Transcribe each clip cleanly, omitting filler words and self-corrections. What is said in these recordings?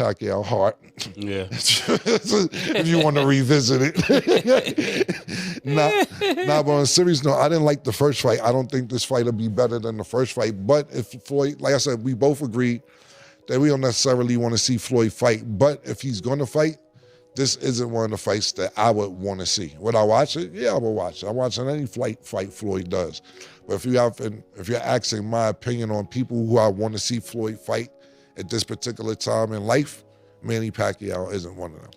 Pacquiao heart. Yeah. If you want to revisit it. Nah, but on a serious note, I didn't like the first fight. I don't think this fight will be better than the first fight. But if Floyd, like I said, we both agreed that we don't necessarily want to see Floyd fight. But if he's going to fight, this isn't one of the fights that I would want to see. Would I watch it? Yeah, I would watch it. I'm watching any fight Floyd does. But if you're asking my opinion on people who I want to see Floyd fight at this particular time in life, Manny Pacquiao isn't one of them.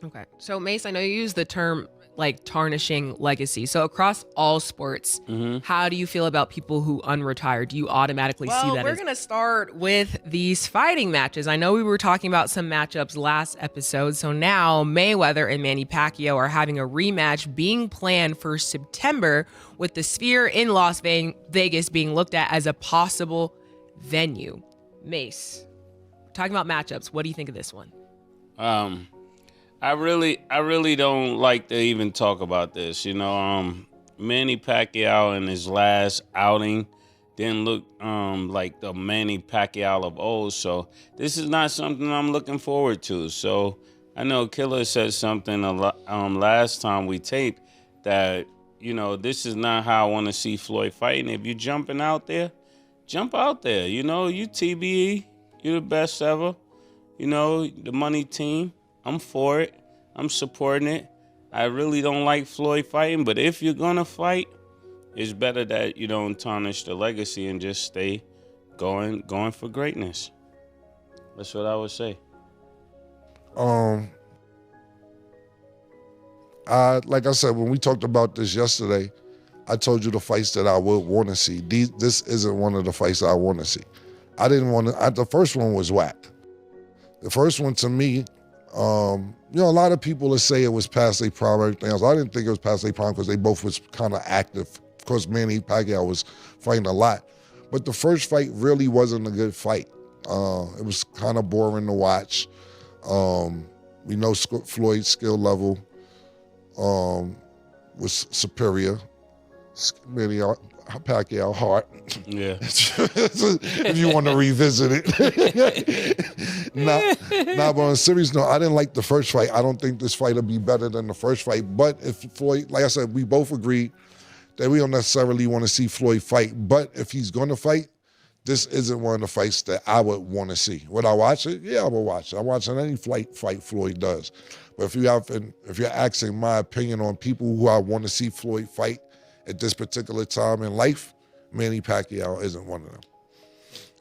Okay. So Mace, I know you use the term like tarnishing legacy. So across all sports, how do you feel about people who unretire? Do you automatically see that? Well, we're going to start with these fighting matches. I know we were talking about some matchups last episode. So now Mayweather and Manny Pacquiao are having a rematch being planned for September, with the Sphere in Las Vegas being looked at as a possible venue. Mace, talking about matchups, what do you think of this one? I really don't like to even talk about this. You know, Manny Pacquiao in his last outing didn't look like the Manny Pacquiao of old. So this is not something I'm looking forward to. So I know Killer said something last time we taped that, you know, this is not how I want to see Floyd fighting. If you're jumping out there, jump out there. You know, you TBE, you're the best ever. You know, the money team. I'm for it. I'm supporting it. I really don't like Floyd fighting, but if you're going to fight, it's better that you don't tarnish the legacy and just stay going for greatness. That's what I would say. Like I said, when we talked about this yesterday, I told you the fights that I would want to see. This isn't one of the fights I want to see. I didn't want to. The first one was whack. The first one to me, you know, a lot of people will say it was past their prime, everything else. I didn't think it was past their prime because they both was kind of active. Of course, Manny Pacquiao was fighting a lot. But the first fight really wasn't a good fight. It was kind of boring to watch. We know Floyd's skill level was superior. Manny Pacquiao heart. Yeah. If you want to revisit it. Nah, but on a serious note, I didn't like the first fight. I don't think this fight will be better than the first fight. But if Floyd, like I said, we both agreed that we don't necessarily want to see Floyd fight. But if he's going to fight, this isn't one of the fights that I would want to see. Would I watch it? Yeah, I would watch it. I'm watching any fight Floyd does. But if you're asking my opinion on people who I want to see Floyd fight at this particular time in life, Manny Pacquiao isn't one of them.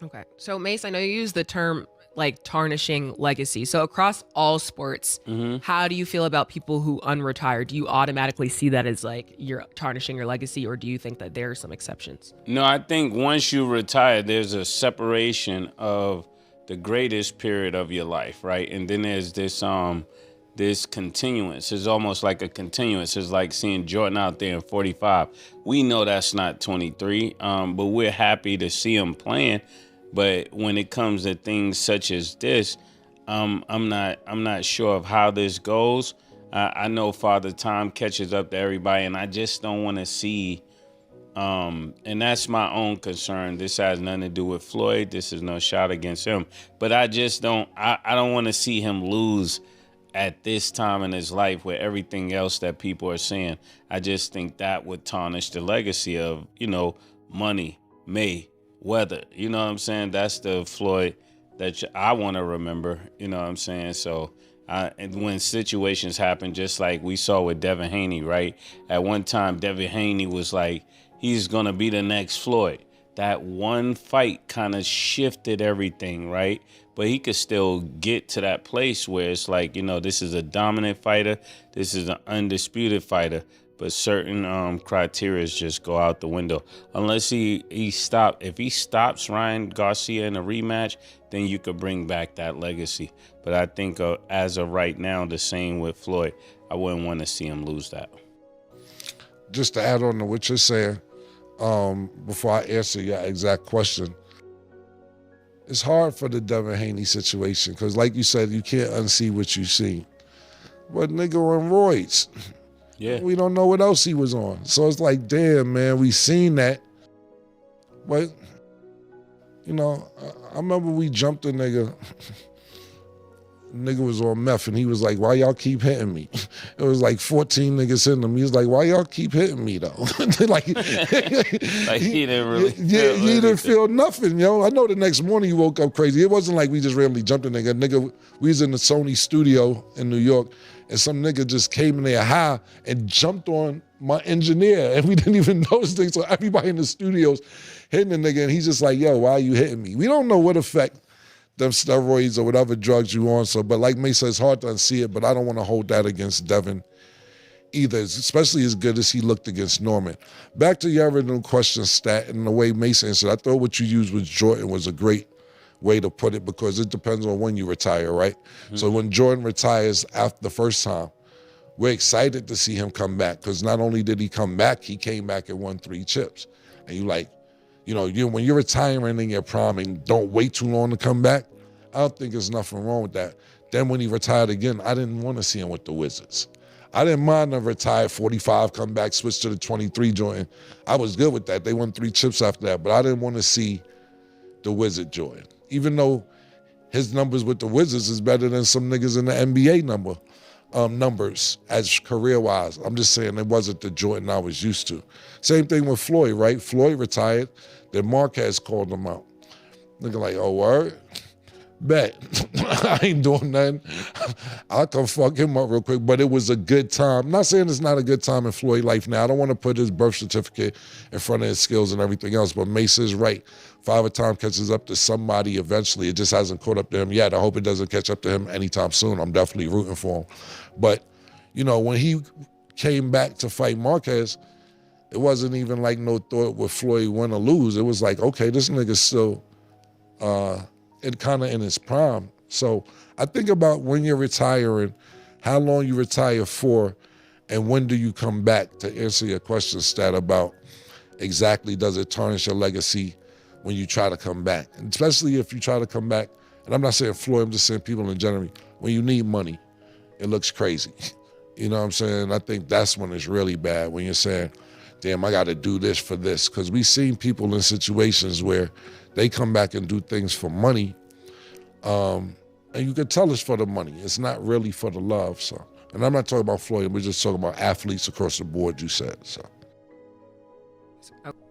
Okay. So Mace, I know you use the term like tarnishing legacy. So across all sports, how do you feel about people who unretire? Do you automatically see that as like you're tarnishing your legacy, or do you think that there are some exceptions? No, I think once you retire, there's a separation of the greatest period of your life, right? And then there's this continuance. It's almost like a continuance. It's like seeing Jordan out there in 45. We know that's not 23, but we're happy to see him playing. But when it comes to things such as this, I'm not sure of how this goes. I know Father Time catches up to everybody, and I just don't want to see. And that's my own concern. This has nothing to do with Floyd. This is no shot against him. But I just don't. I don't want to see him lose at this time in his life with everything else that people are saying. I just think that would tarnish the legacy of, you know, Money, Mayweather. You know what I'm saying? That's the Floyd that I want to remember. You know what I'm saying? So and when situations happen, just like we saw with Devin Haney, right? At one time, Devin Haney was like, he's going to be the next Floyd. That one fight kind of shifted everything, right? But he could still get to that place where it's like, you know, this is a dominant fighter. This is an undisputed fighter. But certain criteria just go out the window. Unless he stops Ryan Garcia in a rematch, then you could bring back that legacy. But I think as of right now, the same with Floyd. I wouldn't want to see him lose that. Just to add on to what you're saying, before I answer your exact question, it's hard for the Devin Haney situation because, like you said, you can't unsee what you see. But nigga on roids. Yeah. We don't know what else he was on. So it's like, damn, man, we seen that. But, you know, I remember we jumped a nigga nigga was on meth, and he was like, why y'all keep hitting me? It was like 14 niggas in him. He was like, why y'all keep hitting me, though? Like he didn't really he didn't feel nothing, yo. I know the next morning he woke up crazy. It wasn't like we just randomly jumped a nigga. Nigga, we was in the Sony studio in New York, and some nigga just came in there high and jumped on my engineer, and we didn't even notice things. So everybody in the studios hitting the nigga, and he's just like, yo, why are you hitting me? We don't know what effect them steroids or whatever drugs you on. So, but like May said, it's hard to unsee it, but I don't want to hold that against Devin either, especially as good as he looked against Norman. Back to your original question, Stat, and the way Mason answered, I thought what you used with Jordan was a great way to put it, because it depends on when you retire, right? Mm-hmm. So when Jordan retires after the first time, we're excited to see him come back, because not only did he come back, he came back and won 3 chips. And you like, you know, when you're retiring in your prime and don't wait too long to come back, I don't think there's nothing wrong with that. Then when he retired again, I didn't want to see him with the Wizards. I didn't mind him retire 45, come back, switch to the 23 Jordan. I was good with that. They won 3 chips after that, but I didn't want to see the Wizard Jordan. Even though his numbers with the Wizards is better than some niggas in the NBA numbers as career-wise. I'm just saying it wasn't the Jordan I was used to. Same thing with Floyd, right? Floyd retired, then Marquez called him out. Nigga like, oh, word? Bet. I ain't doing nothing. I'll come fuck him up real quick, but it was a good time. I'm not saying it's not a good time in Floyd's life now. I don't want to put his birth certificate in front of his skills and everything else, but Mace is right. Father Time catches up to somebody eventually. It just hasn't caught up to him yet. I hope it doesn't catch up to him anytime soon. I'm definitely rooting for him. But, you know, when he came back to fight Marquez, it wasn't even like no thought with Floyd win or lose. It was like, okay, this nigga's still kind of in his prime. So I think about when you're retiring, how long you retire for, and when do you come back, to answer your question, Stat, about exactly does it tarnish your legacy when you try to come back. And especially if you try to come back, and I'm not saying Floyd, I'm just saying people in general, when you need money, it looks crazy. You know what I'm saying? I think that's when it's really bad, when you're saying, damn, I got to do this for this. Because we've seen people in situations where they come back and do things for money, and you can tell it's for the money. It's not really for the love. So, and I'm not talking about Floyd, we're just talking about athletes across the board, you said. So.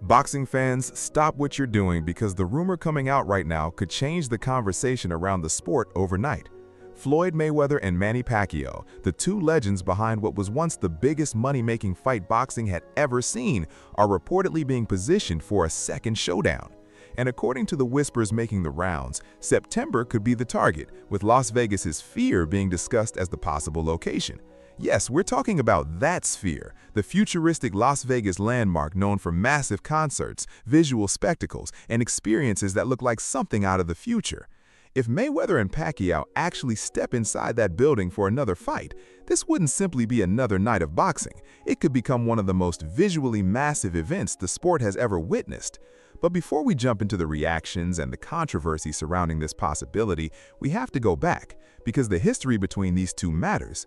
Boxing fans, stop what you're doing, because the rumor coming out right now could change the conversation around the sport overnight. Floyd Mayweather and Manny Pacquiao, the 2 legends behind what was once the biggest money-making fight boxing had ever seen, are reportedly being positioned for a second showdown. And according to the whispers making the rounds, September could be the target, with Las Vegas's Sphere being discussed as the possible location. Yes, we're talking about that Sphere, the futuristic Las Vegas landmark known for massive concerts, visual spectacles, and experiences that look like something out of the future. If Mayweather and Pacquiao actually step inside that building for another fight, this wouldn't simply be another night of boxing. It could become one of the most visually massive events the sport has ever witnessed. But before we jump into the reactions and the controversy surrounding this possibility, we have to go back, because the history between these 2 matters.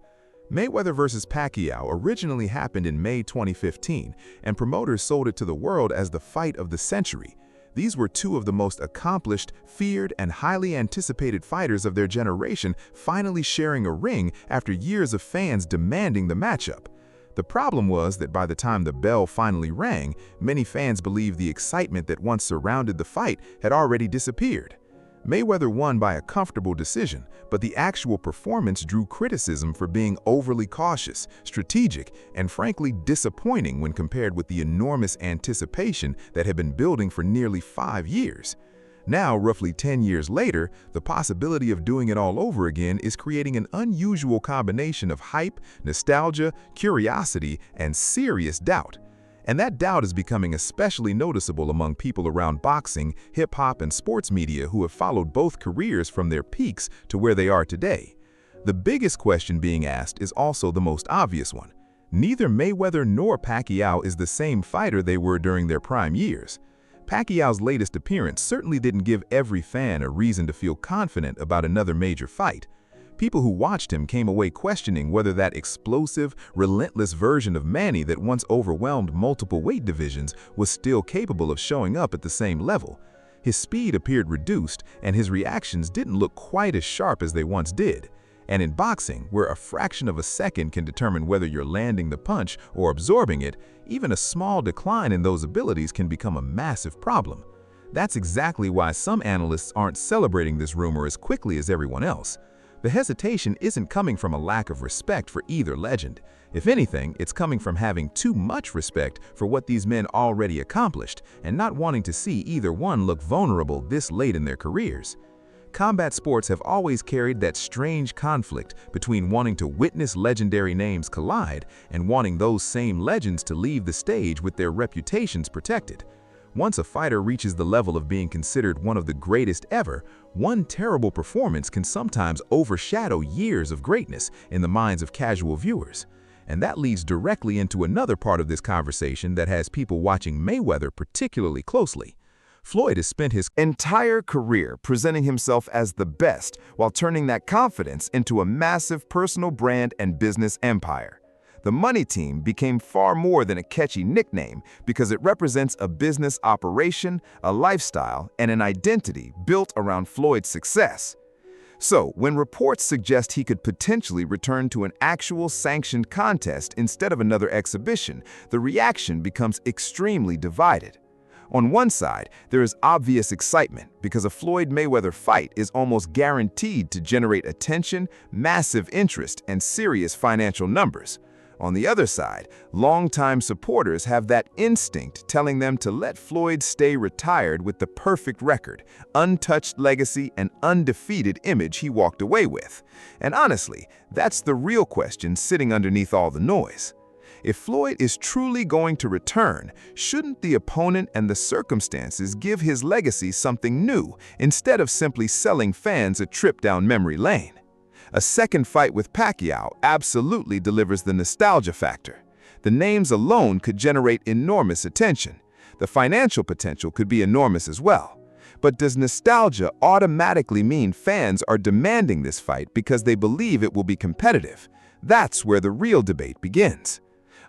Mayweather vs. Pacquiao originally happened in May 2015, and promoters sold it to the world as the fight of the century. These were 2 of the most accomplished, feared, and highly anticipated fighters of their generation finally sharing a ring after years of fans demanding the matchup. The problem was that by the time the bell finally rang, many fans believed the excitement that once surrounded the fight had already disappeared. Mayweather won by a comfortable decision, but the actual performance drew criticism for being overly cautious, strategic, and frankly disappointing when compared with the enormous anticipation that had been building for nearly 5 years. Now, roughly 10 years later, the possibility of doing it all over again is creating an unusual combination of hype, nostalgia, curiosity, and serious doubt. And that doubt is becoming especially noticeable among people around boxing, hip-hop, and sports media who have followed both careers from their peaks to where they are today. The biggest question being asked is also the most obvious one. Neither Mayweather nor Pacquiao is the same fighter they were during their prime years. Pacquiao's latest appearance certainly didn't give every fan a reason to feel confident about another major fight. People who watched him came away questioning whether that explosive, relentless version of Manny that once overwhelmed multiple weight divisions was still capable of showing up at the same level. His speed appeared reduced, and his reactions didn't look quite as sharp as they once did. And in boxing, where a fraction of a second can determine whether you're landing the punch or absorbing it, even a small decline in those abilities can become a massive problem. That's exactly why some analysts aren't celebrating this rumor as quickly as everyone else. The hesitation isn't coming from a lack of respect for either legend. If anything, it's coming from having too much respect for what these men already accomplished and not wanting to see either one look vulnerable this late in their careers. Combat sports have always carried that strange conflict between wanting to witness legendary names collide and wanting those same legends to leave the stage with their reputations protected. Once a fighter reaches the level of being considered one of the greatest ever, one terrible performance can sometimes overshadow years of greatness in the minds of casual viewers. And that leads directly into another part of this conversation that has people watching Mayweather particularly closely. Floyd has spent his entire career presenting himself as the best while turning that confidence into a massive personal brand and business empire. The Money Team became far more than a catchy nickname because it represents a business operation, a lifestyle, and an identity built around Floyd's success. So, when reports suggest he could potentially return to an actual sanctioned contest instead of another exhibition, the reaction becomes extremely divided. On one side, there is obvious excitement because a Floyd Mayweather fight is almost guaranteed to generate attention, massive interest, and serious financial numbers. On the other side, longtime supporters have that instinct telling them to let Floyd stay retired with the perfect record, untouched legacy, and undefeated image he walked away with. And honestly, that's the real question sitting underneath all the noise. If Floyd is truly going to return, shouldn't the opponent and the circumstances give his legacy something new instead of simply selling fans a trip down memory lane? A second fight with Pacquiao absolutely delivers the nostalgia factor. The names alone could generate enormous attention. The financial potential could be enormous as well. But does nostalgia automatically mean fans are demanding this fight because they believe it will be competitive? That's where the real debate begins.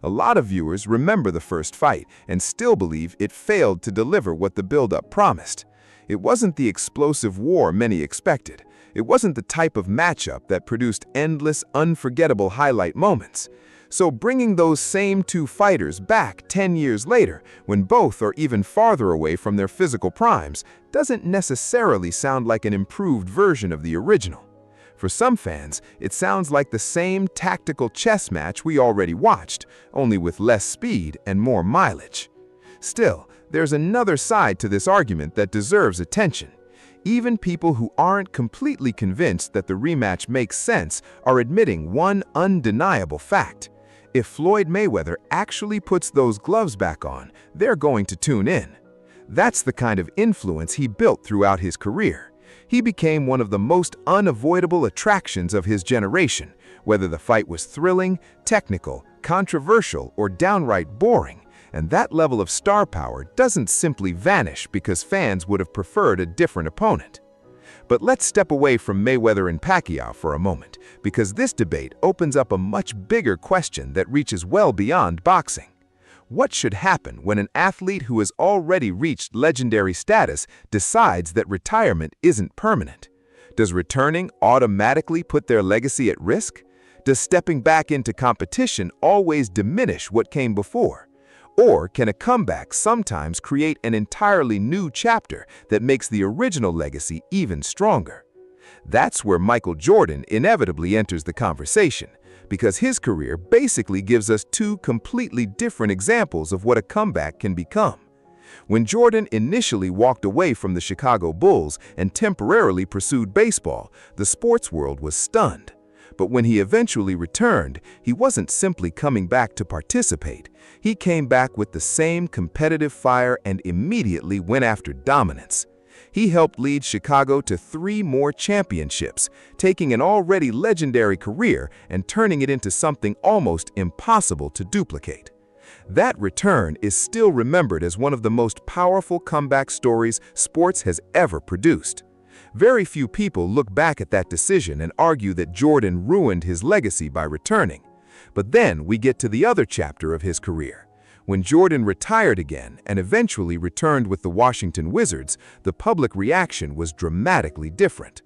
A lot of viewers remember the first fight and still believe it failed to deliver what the build-up promised. It wasn't the explosive war many expected. It wasn't the type of matchup that produced endless, unforgettable highlight moments. So bringing those same two fighters back 10 years later, when both are even farther away from their physical primes, doesn't necessarily sound like an improved version of the original. For some fans, it sounds like the same tactical chess match we already watched, only with less speed and more mileage. Still, there's another side to this argument that deserves attention. Even people who aren't completely convinced that the rematch makes sense are admitting one undeniable fact. If Floyd Mayweather actually puts those gloves back on, they're going to tune in. That's the kind of influence he built throughout his career. He became one of the most unavoidable attractions of his generation, whether the fight was thrilling, technical, controversial, or downright boring. And that level of star power doesn't simply vanish because fans would have preferred a different opponent. But let's step away from Mayweather and Pacquiao for a moment, because this debate opens up a much bigger question that reaches well beyond boxing. What should happen when an athlete who has already reached legendary status decides that retirement isn't permanent? Does returning automatically put their legacy at risk? Does stepping back into competition always diminish what came before? Or can a comeback sometimes create an entirely new chapter that makes the original legacy even stronger? That's where Michael Jordan inevitably enters the conversation, because his career basically gives us two completely different examples of what a comeback can become. When Jordan initially walked away from the Chicago Bulls and temporarily pursued baseball, the sports world was stunned. But when he eventually returned, he wasn't simply coming back to participate. He came back with the same competitive fire and immediately went after dominance. He helped lead Chicago to 3 more championships, taking an already legendary career and turning it into something almost impossible to duplicate. That return is still remembered as one of the most powerful comeback stories sports has ever produced. Very few people look back at that decision and argue that Jordan ruined his legacy by returning. But then we get to the other chapter of his career. When Jordan retired again and eventually returned with the Washington Wizards, the public reaction was dramatically different.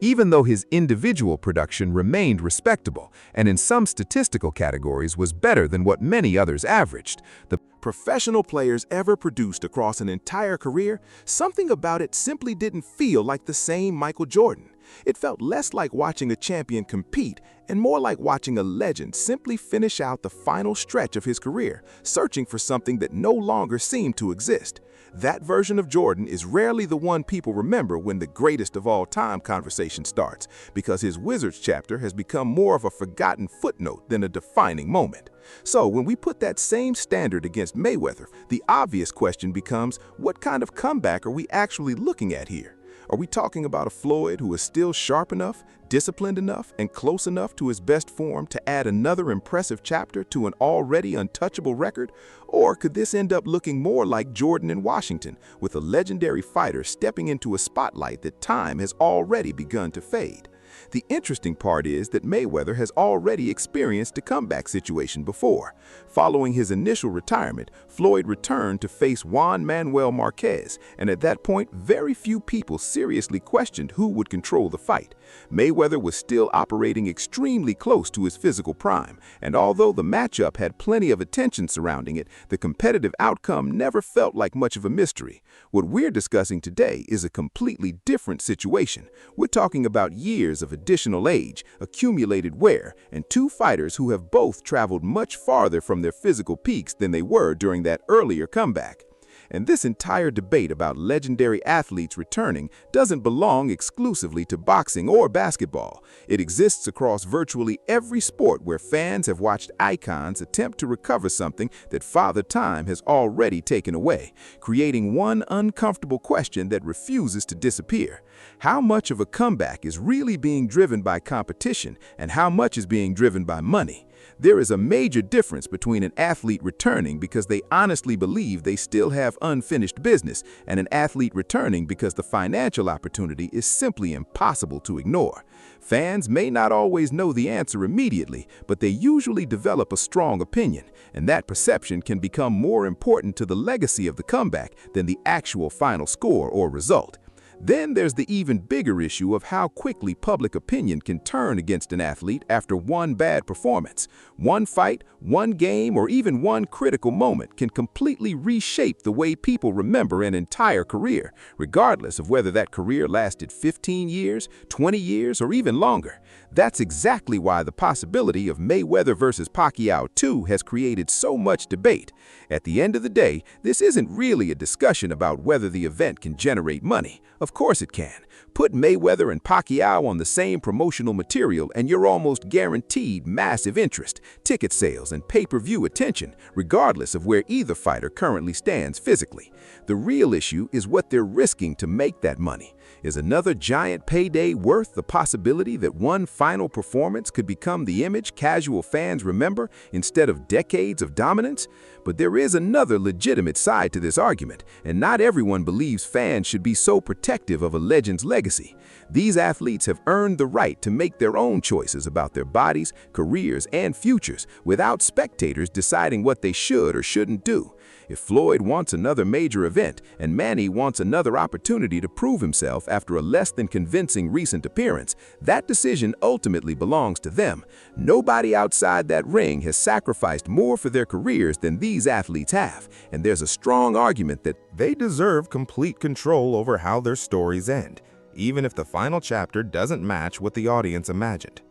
Even though his individual production remained respectable and in some statistical categories was better than what many others averaged, the professional players ever produced across an entire career, something about it simply didn't feel like the same Michael Jordan. It felt less like watching a champion compete and more like watching a legend simply finish out the final stretch of his career, searching for something that no longer seemed to exist. That version of Jordan is rarely the one people remember when the greatest of all time conversation starts, because his Wizards chapter has become more of a forgotten footnote than a defining moment. So when we put that same standard against Mayweather, the obvious question becomes, what kind of comeback are we actually looking at here? Are we talking about a Floyd who is still sharp enough, disciplined enough, and close enough to his best form to add another impressive chapter to an already untouchable record? Or could this end up looking more like Jordan in Washington, with a legendary fighter stepping into a spotlight that time has already begun to fade? The interesting part is that Mayweather has already experienced a comeback situation before. Following his initial retirement, Floyd returned to face Juan Manuel Marquez, and at that point, very few people seriously questioned who would control the fight. Mayweather was still operating extremely close to his physical prime, and although the matchup had plenty of attention surrounding it, the competitive outcome never felt like much of a mystery. What we're discussing today is a completely different situation. We're talking about years of additional age, accumulated wear, and two fighters who have both traveled much farther from their physical peaks than they were during that earlier comeback. And this entire debate about legendary athletes returning doesn't belong exclusively to boxing or basketball. It exists across virtually every sport where fans have watched icons attempt to recover something that Father Time has already taken away, creating one uncomfortable question that refuses to disappear. How much of a comeback is really being driven by competition, and how much is being driven by money? There is a major difference between an athlete returning because they honestly believe they still have unfinished business and an athlete returning because the financial opportunity is simply impossible to ignore. Fans may not always know the answer immediately, but they usually develop a strong opinion, and that perception can become more important to the legacy of the comeback than the actual final score or result. Then there's the even bigger issue of how quickly public opinion can turn against an athlete after one bad performance. One fight, one game, or even one critical moment can completely reshape the way people remember an entire career, regardless of whether that career lasted 15 years, 20 years, or even longer. That's exactly why the possibility of Mayweather versus Pacquiao 2 has created so much debate. At the end of the day, this isn't really a discussion about whether the event can generate money. Of course it can. Put Mayweather and Pacquiao on the same promotional material and you're almost guaranteed massive interest, ticket sales, and pay-per-view attention, regardless of where either fighter currently stands physically. The real issue is what they're risking to make that money. Is another giant payday worth the possibility that one final performance could become the image casual fans remember instead of decades of dominance? But there is another legitimate side to this argument, and not everyone believes fans should be so protective of a legend's legacy. These athletes have earned the right to make their own choices about their bodies, careers, and futures without spectators deciding what they should or shouldn't do. If Floyd wants another major event and Manny wants another opportunity to prove himself after a less than convincing recent appearance, that decision ultimately belongs to them. Nobody outside that ring has sacrificed more for their careers than these athletes have, and there's a strong argument that they deserve complete control over how their stories end, even if the final chapter doesn't match what the audience imagined.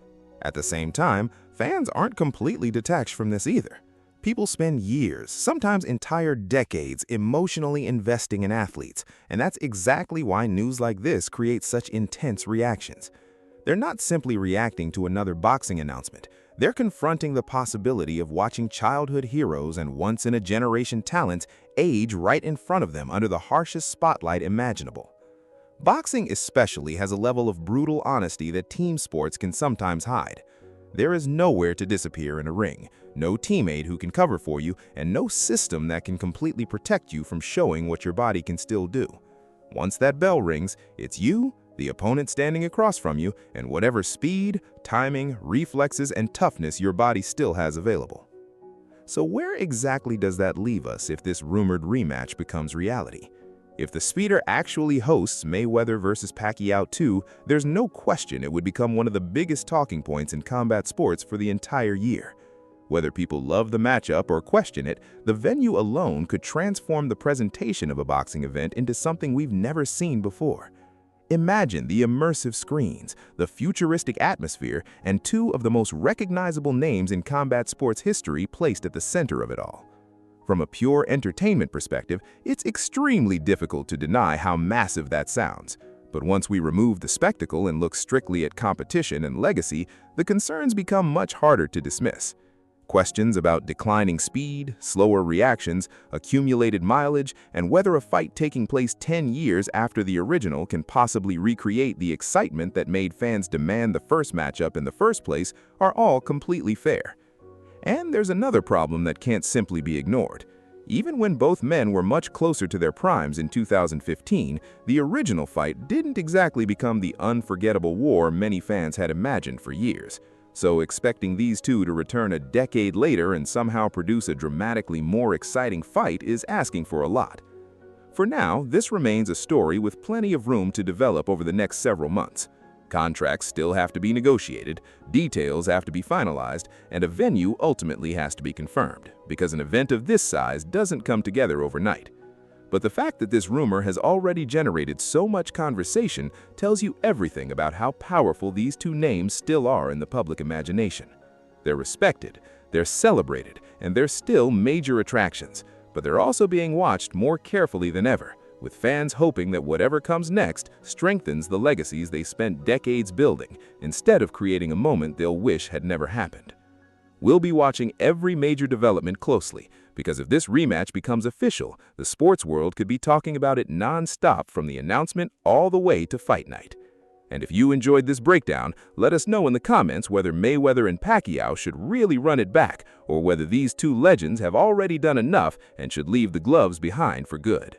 At the same time, fans aren't completely detached from this either. People spend years, sometimes entire decades, emotionally investing in athletes, and that's exactly why news like this creates such intense reactions. They're not simply reacting to another boxing announcement. They're confronting the possibility of watching childhood heroes and once-in-a-generation talents age right in front of them under the harshest spotlight imaginable. Boxing especially has a level of brutal honesty that team sports can sometimes hide. There is nowhere to disappear in a ring, no teammate who can cover for you, and no system that can completely protect you from showing what your body can still do. Once that bell rings, it's you, the opponent standing across from you, and whatever speed, timing, reflexes, and toughness your body still has available. So where exactly does that leave us if this rumored rematch becomes reality? If the speeder actually hosts Mayweather versus Pacquiao 2, there's no question it would become one of the biggest talking points in combat sports for the entire year. Whether people love the matchup or question it, the venue alone could transform the presentation of a boxing event into something we've never seen before. Imagine the immersive screens, the futuristic atmosphere, and two of the most recognizable names in combat sports history placed at the center of it all. From a pure entertainment perspective, it's extremely difficult to deny how massive that sounds. But once we remove the spectacle and look strictly at competition and legacy, the concerns become much harder to dismiss. Questions about declining speed, slower reactions, accumulated mileage, and whether a fight taking place 10 years after the original can possibly recreate the excitement that made fans demand the first matchup in the first place are all completely fair. And there's another problem that can't simply be ignored. Even when both men were much closer to their primes in 2015, the original fight didn't exactly become the unforgettable war many fans had imagined for years. So expecting these two to return a decade later and somehow produce a dramatically more exciting fight is asking for a lot. For now, this remains a story with plenty of room to develop over the next several months. Contracts still have to be negotiated, details have to be finalized, and a venue ultimately has to be confirmed, because an event of this size doesn't come together overnight. But the fact that this rumor has already generated so much conversation tells you everything about how powerful these two names still are in the public imagination. They're respected, they're celebrated, and they're still major attractions, but they're also being watched more carefully than ever, with fans hoping that whatever comes next strengthens the legacies they spent decades building, instead of creating a moment they'll wish had never happened. We'll be watching every major development closely, because if this rematch becomes official, the sports world could be talking about it non-stop from the announcement all the way to fight night. And if you enjoyed this breakdown, let us know in the comments whether Mayweather and Pacquiao should really run it back, or whether these two legends have already done enough and should leave the gloves behind for good.